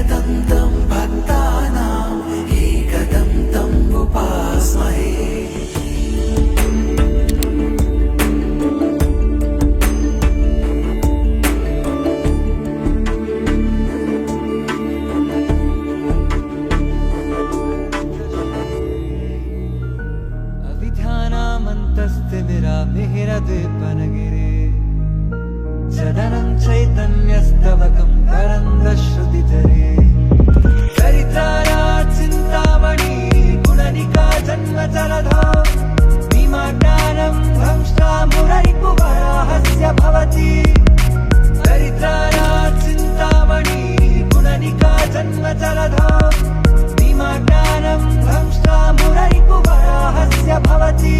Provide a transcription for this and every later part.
एकदन्तं भक्तानाम् एकदन्तं उपास्महे। मिहिरद्वीपनगिरे सदनं चैतन्यस्तवकं तरङ्गश्रुतिधरे चरितारात् चिन्तामणि गुणनिका जन्मजलधा भीमाज्ञानं भ्रंष्टा मुररिपुवराहस्य भवति। चरितारात् चिन्तामणि गुणनिका जन्मजलधा भीमाज्ञानं भ्रंष्टा मुररिपुवराहस्य भवति।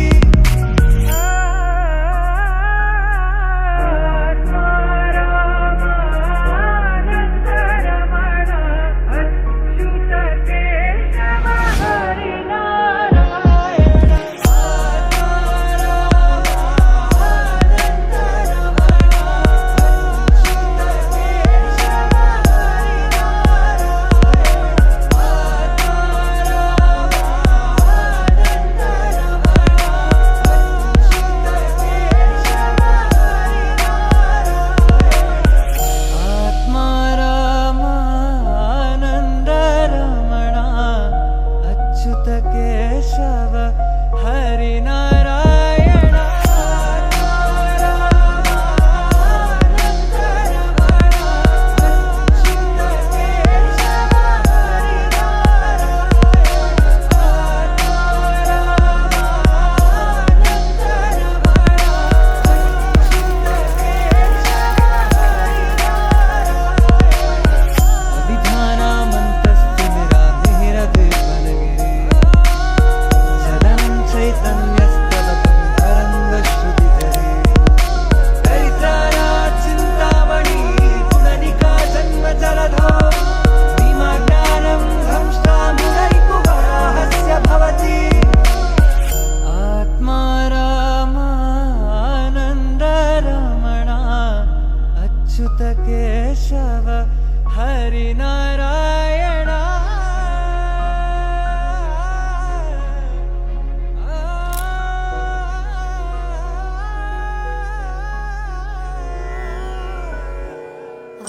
केशव हरिनारायण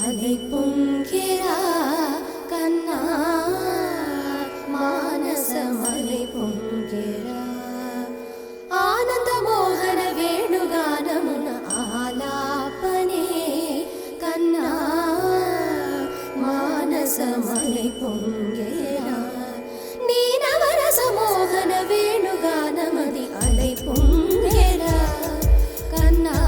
अले पुंगिरा कन्ना मानसमले पुंगिरा आनंद मोहन वेणुगानमुन आलापने कन्ना मानसमले पुंगिरा नीनवरस मोहन वेणुगानमदि अले पुंगिरा कन्ना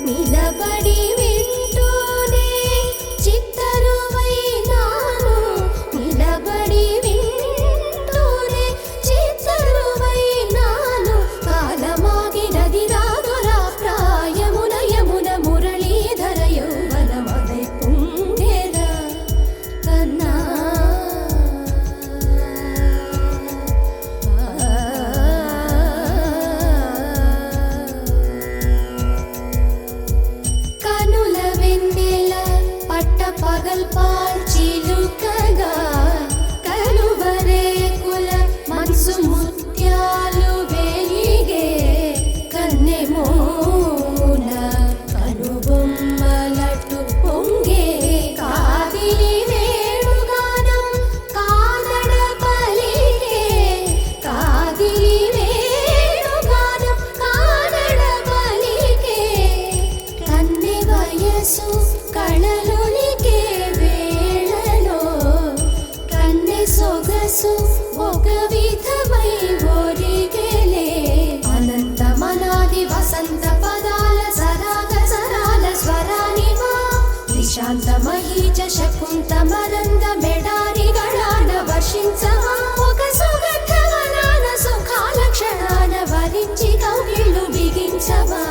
నిలబడి వింటూనే చిత్తరువై నాను నిలబడి వింటూనే చిత్తరువై నాను కాలమాగినది రాదురా ప్రాయమున యమున మురళీధర యౌవనమదై పుంగెర కన్నా పగల్ పాల్చిలుకగా కలువరే కుల మనసు ముత్యాలు వెలిగే కన్నెమోన కనుబొమ్మలటు పొంగే కాదిలి వేణుగానం కాదడ పలికే కాదిలి వేణుగానం కాదడ పలికే కన్నె వయసు కళలునికే వేళలో కన్నె సొగసు ఒక విధమై ఒరిగెలే అనంతమనాది వసంత పదాల సరాగ సరాల స్వరానివా నిశాంత మహీజ శకుంత మరంద మెడారిగళాన వర్షించవా ఒక సుగంధవనాన సుఖాల క్షణాన వరించి కౌగిళ్ళు బిగించవా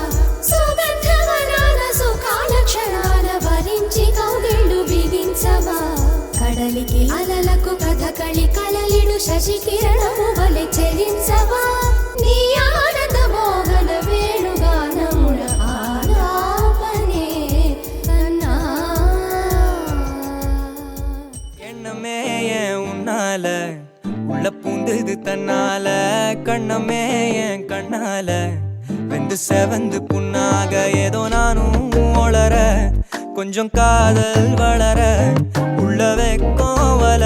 సుగంధవనాన సుఖాల క్షణాన వరించి కౌగిళ్ళు బిగించవా కడలికి అలలకు కథకళి కలలిడు శశికిరణము వలె చెలించవా నీ ఆనంద మోహన వేణుగానమున ఆలాపనే కన్నా எண்ணமே ஏன் உன்னால உள்ள பூந்தது தன்னால கண்ணமே என் கண்ணால வெந்து செவந்து புண்ணாக ஏதோ நானும் ஒளர கொஞ்சம் காதல் வளர உள்ள வெக்கம் வளர